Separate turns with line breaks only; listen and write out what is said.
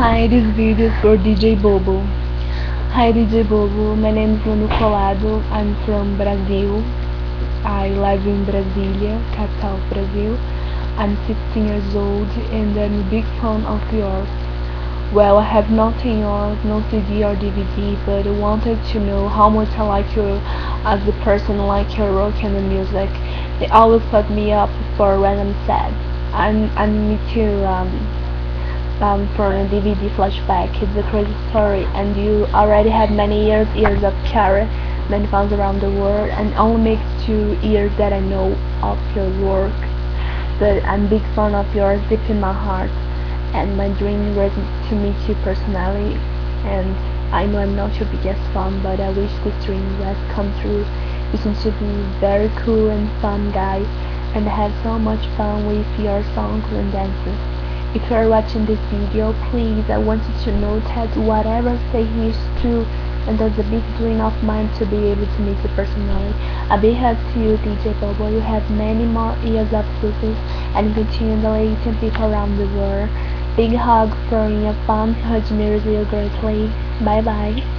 Hi, this video is for DJ Bobo. Hi DJ Bobo, my name is Manu Colado. I'm from Brazil. I live in Brasília, capital Brazil. I'm 16 years old and I'm a big fan of yours. Well, I have nothing yours, no CD or DVD, but I wanted to know how much I like you as a person, like your rock and the music. They always put me up for when I'm sad. I'm me too. For a DVD flashback. It's a crazy story, and you already have many years of career, many fans around the world, and only makes 2 years that I know of your work. But I'm a big fan of yours deep in my heart, and my dream was to meet you personally. And I know I'm not your biggest fan, but I wish this dream was come true. You seem to be very cool and fun guy, and I have so much fun with your songs and dances. If you are watching this video, please, I want you to know that whatever I say here is true, and that's a big dream of mine to be able to meet you personally. A big hug to you, DJ Bobo. You have many more years of success and continue delighting people around the world. Big hug from your fan who admires you greatly. Bye bye.